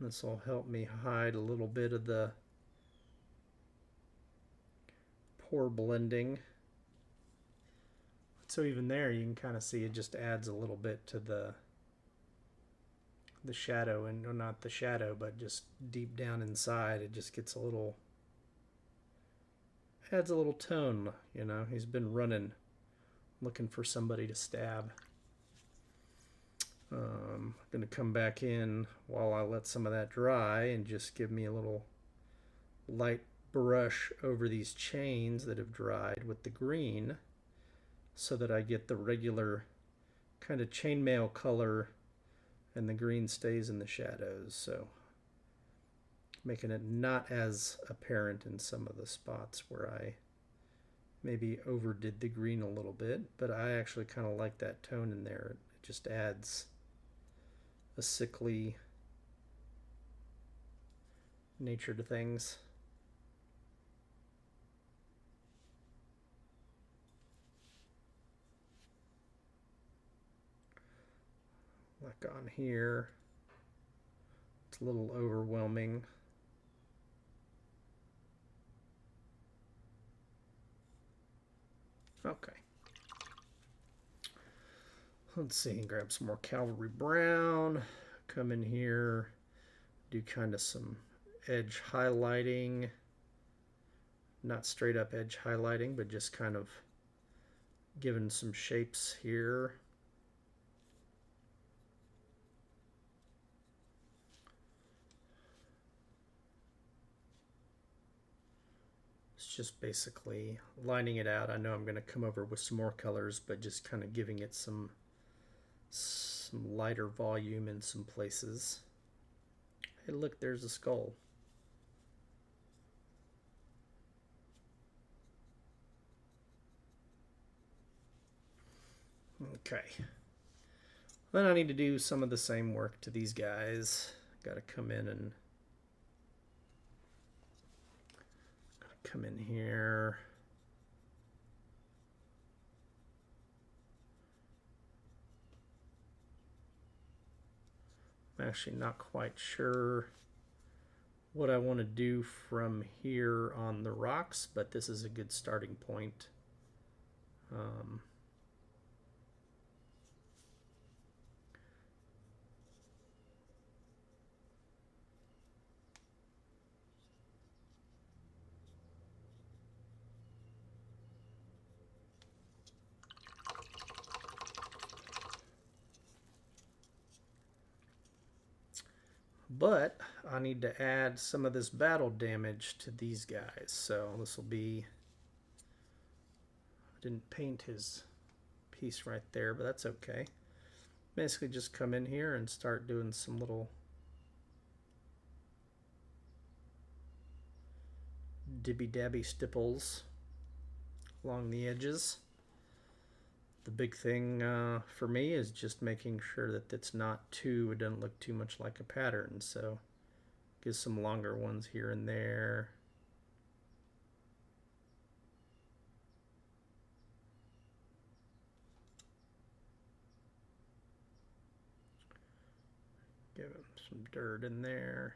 [SPEAKER 1] This will help me hide a little bit of the poor blending. So even there you can kind of see it just adds a little bit to the shadow, and not the shadow, but just deep down inside it just gets a little, adds a little tone, you know. He's been running looking for somebody to stab. I'm going to come back in while I let some of that dry and just give me a little light brush over these chains that have dried with the green, so that I get the regular kind of chainmail color and the green stays in the shadows. So making it not as apparent in some of the spots where I maybe overdid the green a little bit, but I actually kind of like that tone in there. It just adds a sickly nature to things. Like on here, it's a little overwhelming. Okay. Let's see, grab some more Cavalry Brown, come in here, do kind of some edge highlighting, not straight up edge highlighting, but just kind of giving some shapes here. It's just basically lining it out. I know I'm going to come over with some more colors, but just kind of giving it some lighter volume in some places. Hey, look, there's a skull. Okay. Then I need to do some of the same work to these guys. Got to come in and come in here. I'm actually not quite sure what I want to do from here on the rocks, but this is a good starting point. But I need to add some of this battle damage to these guys. So this will be, I didn't paint his piece right there, but that's okay. Basically just come in here and start doing some little dibby-dabby stipples along the edges. The big thing for me is just making sure that it's not too, it doesn't look too much like a pattern. So give some longer ones here and there. Give him some dirt in there.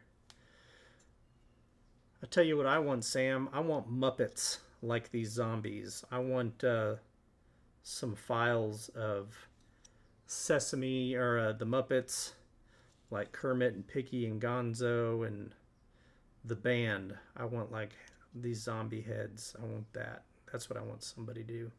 [SPEAKER 1] I tell you what I want, Sam. I want Muppets like these zombies. I want some files of Sesame, or the Muppets, like Kermit and Piggy and Gonzo and the band. I want like these zombie heads. I want that. That's what I want somebody to do.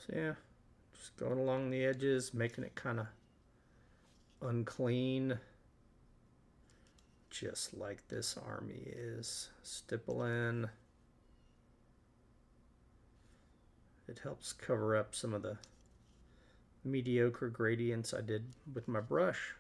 [SPEAKER 1] So yeah, just going along the edges, making it kind of unclean, just like this army is. Stipple in. It helps cover up some of the mediocre gradients I did with my brush.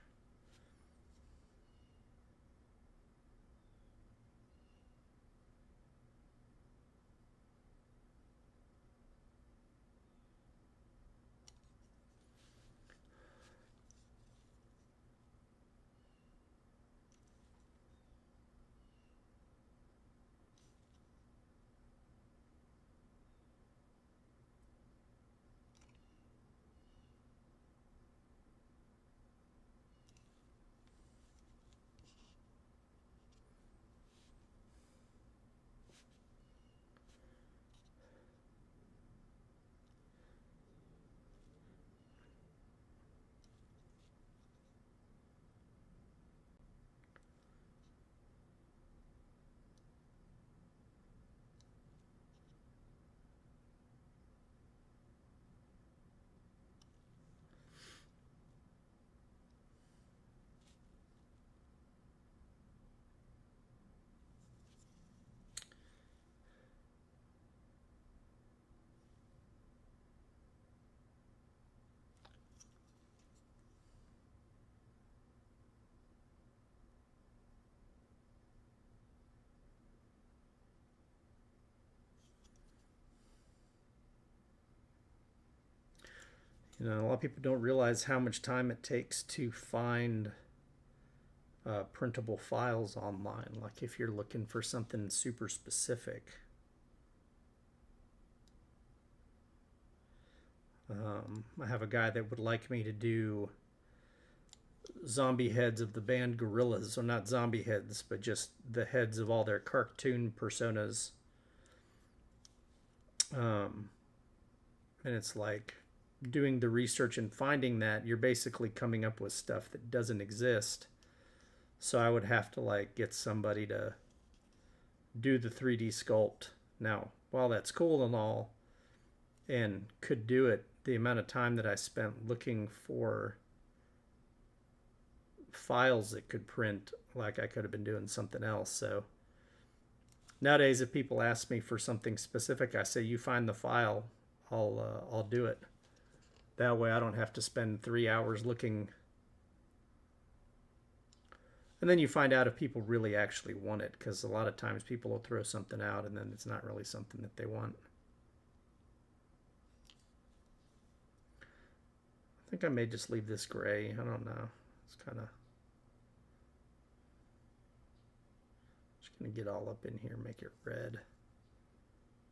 [SPEAKER 1] You know, a lot of people don't realize how much time it takes to find printable files online. Like if you're looking for something super specific. I have a guy that would like me to do zombie heads of the band Gorillaz, or not zombie heads, but just the heads of all their cartoon personas. And it's like doing the research and finding that you're basically coming up with stuff that doesn't exist. So I would have to like get somebody to do the 3D sculpt. Now, while that's cool and all, and could do it, the amount of time that I spent looking for files that could print, like I could have been doing something else. So nowadays, if people ask me for something specific, I say, you find the file, I'll do it. That way I don't have to spend 3 hours looking. And then you find out if people really actually want it, because a lot of times people will throw something out and then it's not really something that they want. I think I may just leave this gray. I don't know. It's kind of... just going to get all up in here, make it red.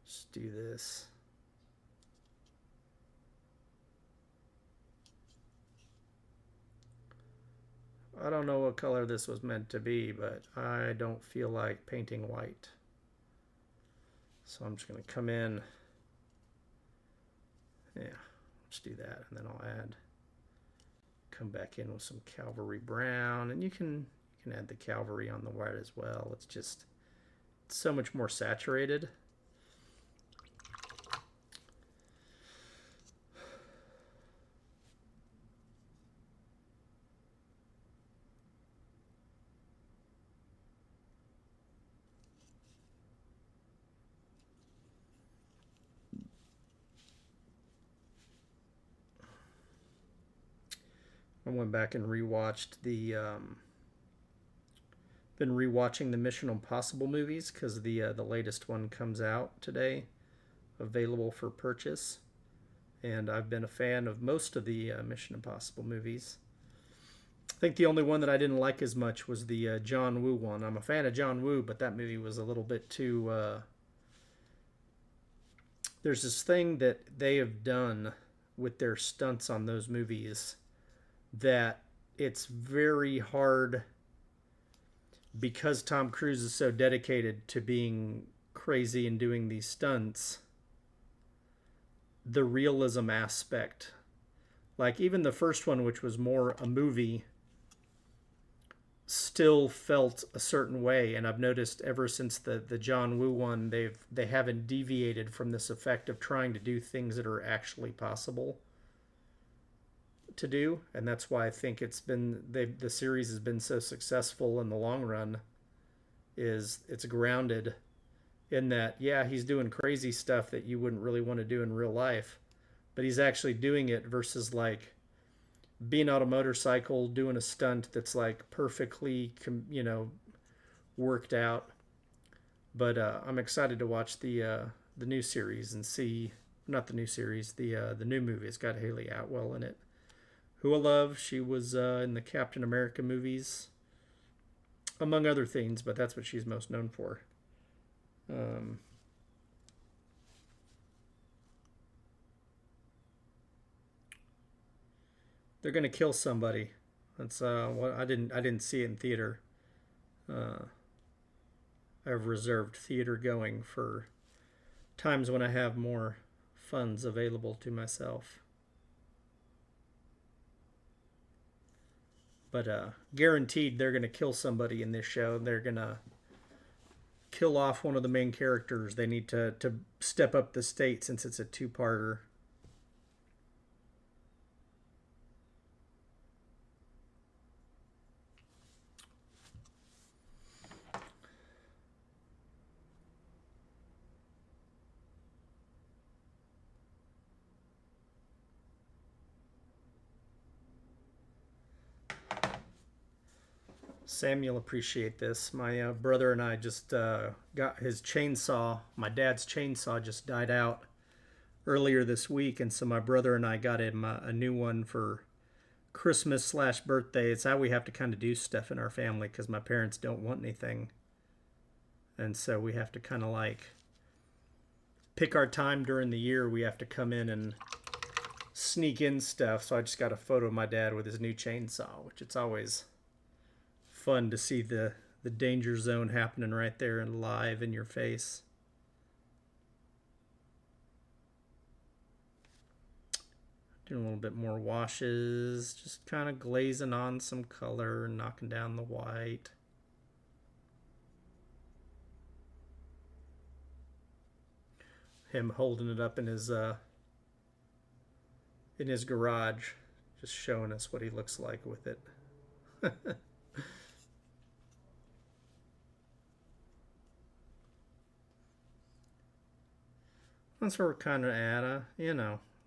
[SPEAKER 1] Just do this. I don't know what color this was meant to be, but I don't feel like painting white. So I'm just going to come in. Yeah, let's do that. And then I'll come back in with some Cavalry brown. And you can add the Cavalry on the white as well. It's so much more saturated. I went back and rewatched been rewatching the Mission Impossible movies because the latest one comes out today, available for purchase. And I've been a fan of most of the Mission Impossible movies. I think the only one that I didn't like as much was the John Woo one. I'm a fan of John Woo, but that movie was a little bit too... there's this thing that they have done with their stunts on those movies that it's very hard, because Tom Cruise is so dedicated to being crazy and doing these stunts, the realism aspect. Like even the first one, which was more a movie, still felt a certain way. And I've noticed ever since the John Woo one, they haven't deviated from this effect of trying to do things that are actually possible to do. And that's why I think the series has been so successful in the long run, is it's grounded in that, yeah, he's doing crazy stuff that you wouldn't really want to do in real life, but he's actually doing it, versus like being on a motorcycle doing a stunt that's like perfectly worked out. But I'm excited to watch the new series and see, not the new series, the new movie. It's got Haley Atwell in it, who I love. She was in the Captain America movies, among other things, but that's what she's most known for. They're gonna kill somebody. That's what I didn't see it in theater. I've reserved theater going for times when I have more funds available to myself. But guaranteed they're going to kill somebody in this show. They're going to kill off one of the main characters. They need to step up the state since it's a two-parter. Sam, you'll appreciate this. My brother and I just got his chainsaw. My dad's chainsaw just died out earlier this week, and so my brother and I got him a new one for Christmas/birthday. It's how we have to kind of do stuff in our family because my parents don't want anything, and so we have to kind of like pick our time during the year. We have to come in and sneak in stuff. So I just got a photo of my dad with his new chainsaw, which it's always fun to see the danger zone happening right there and live in your face. Doing a little bit more washes, just kind of glazing on some color, knocking down the white. Him holding it up in his garage, just showing us what he looks like with it. That's where we're kind of at,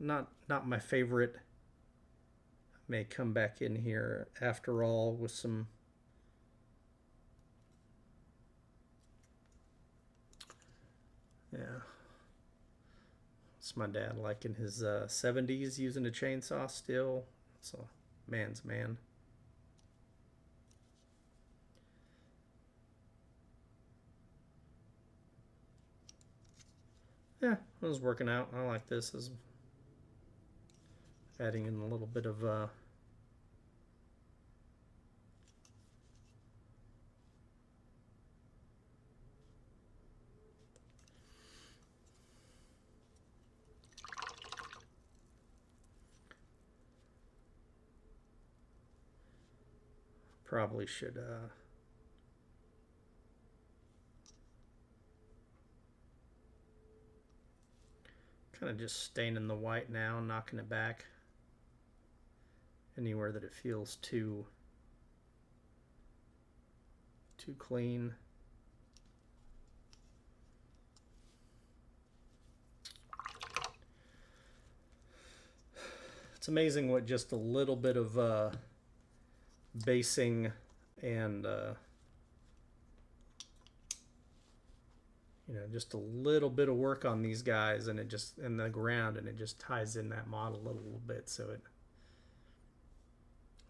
[SPEAKER 1] not my favorite. I may come back in here after all with some it's my dad like in his 70s using a chainsaw still. It's a man's man. Yeah, it was working out. I like this as adding in a little bit of probably should kind of just staining the white now, knocking it back anywhere that it feels too clean. It's amazing what just a little bit of basing and just a little bit of work on these guys and it just in the ground, and it just ties in that model a little bit so it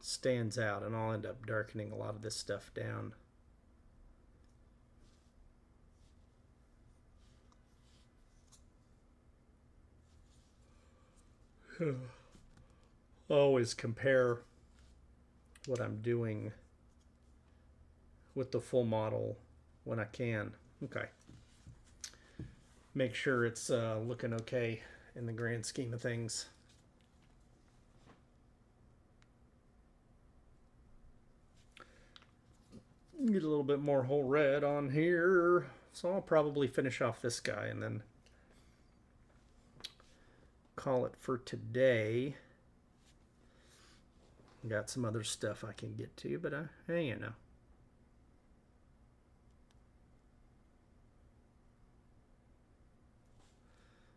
[SPEAKER 1] stands out. And I'll end up darkening a lot of this stuff down. Always compare what I'm doing with the full model when I can. Okay. Make sure it's looking okay in the grand scheme of things. Get a little bit more whole red on here. So I'll probably finish off this guy and then call it for today. Got some other stuff I can get to, but hey,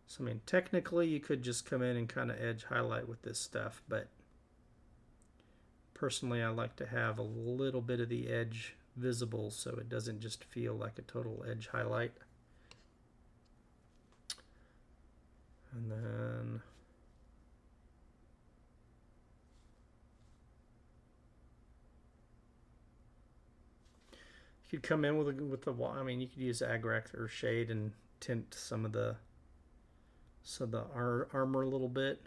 [SPEAKER 1] So, I mean, technically you could just come in and kind of edge highlight with this stuff, but personally I like to have a little bit of the edge visible so it doesn't just feel like a total edge highlight. And then you could come in with the I mean, you could use Agrax or shade and tint some of the armor a little bit.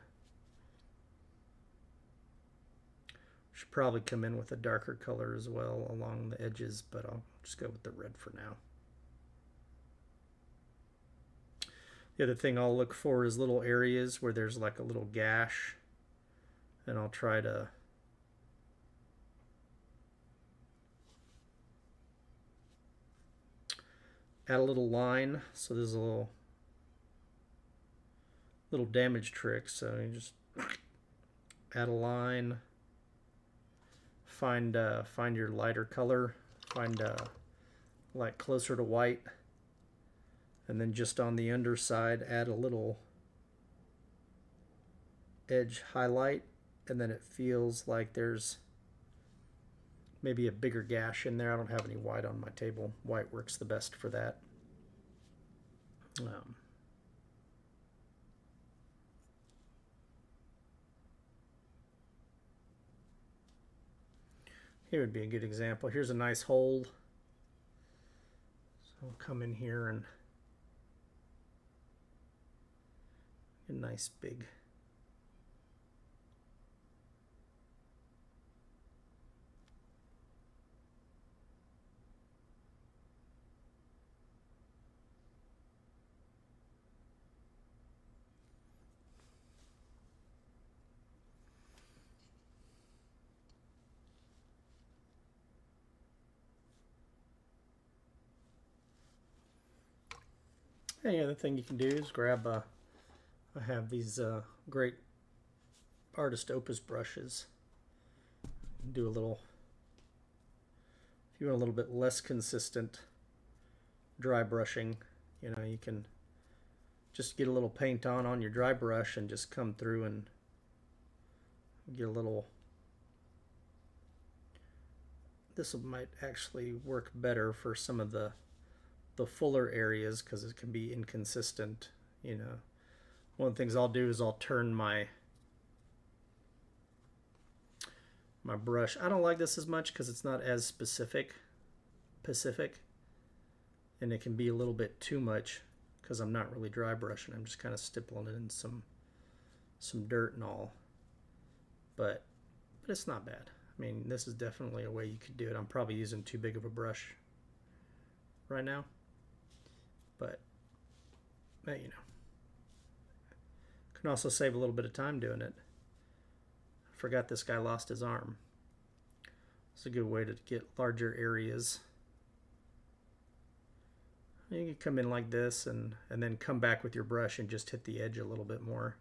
[SPEAKER 1] Should probably come in with a darker color as well along the edges, but I'll just go with the red for now. The other thing I'll look for is little areas where there's like a little gash, and I'll try to add a little line. So there's a little damage trick. So you just add a line, find your lighter color, find like closer to white, and then just on the underside add a little edge highlight, and then it feels like there's maybe a bigger gash in there. I don't have any white on my table. White works the best for that. Here would be a good example. Here's a nice hole. So I'll come in here and a nice big Any other thing you can do is grab I have these great artist opus brushes. Do a little, if you want a little bit less consistent dry brushing, you know, you can just get a little paint on your dry brush and just come through and get a little. This might actually work better for some of the fuller areas because it can be inconsistent, you know. One of the things I'll do is I'll turn my brush. I don't like this as much because it's not as specific, and it can be a little bit too much because I'm not really dry brushing. I'm just kind of stippling it in some dirt and all, but it's not bad. I mean, this is definitely a way you could do it. I'm probably using too big of a brush right now, but you know, can also save a little bit of time doing it. I forgot this guy lost his arm. It's a good way to get larger areas. You can come in like this and then come back with your brush and just hit the edge a little bit more.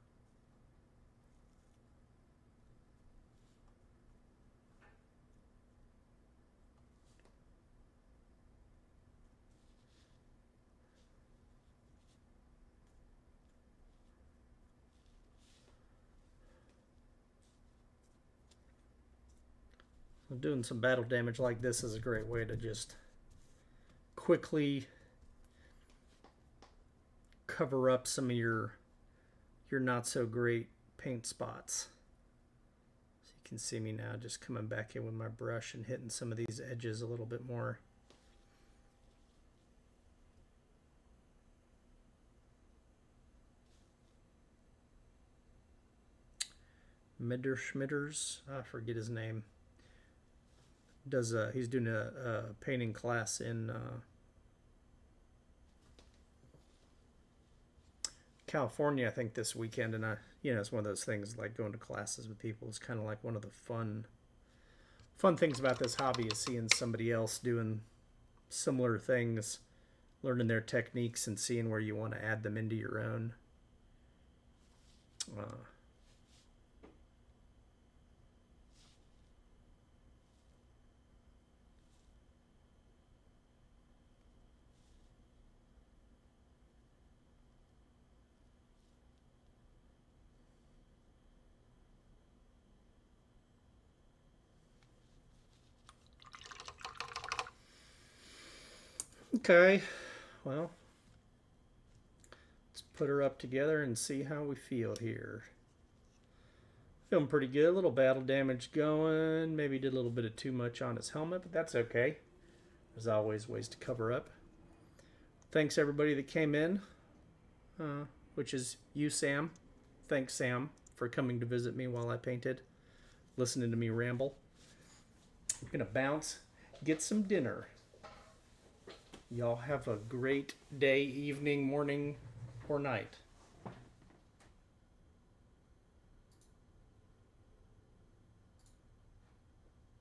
[SPEAKER 1] Doing some battle damage like this is a great way to just quickly cover up some of your not so great paint spots. So you can see me now just coming back in with my brush and hitting some of these edges a little bit more. Schmitters, I forget his name. He's doing a painting class in California, I think, this weekend, and it's one of those things like going to classes with people is kind of like one of the fun things about this hobby is seeing somebody else doing similar things, learning their techniques, and seeing where you want to add them into your own. Okay, well, let's put her up together and see how we feel here. Feeling pretty good. A little battle damage going. Maybe did a little bit of too much on his helmet, but that's okay. There's always ways to cover up. Thanks everybody that came in, which is you, Sam. Thanks, Sam, for coming to visit me while I painted, listening to me ramble. I'm gonna bounce, get some dinner. Y'all have a great day, evening, morning, or night.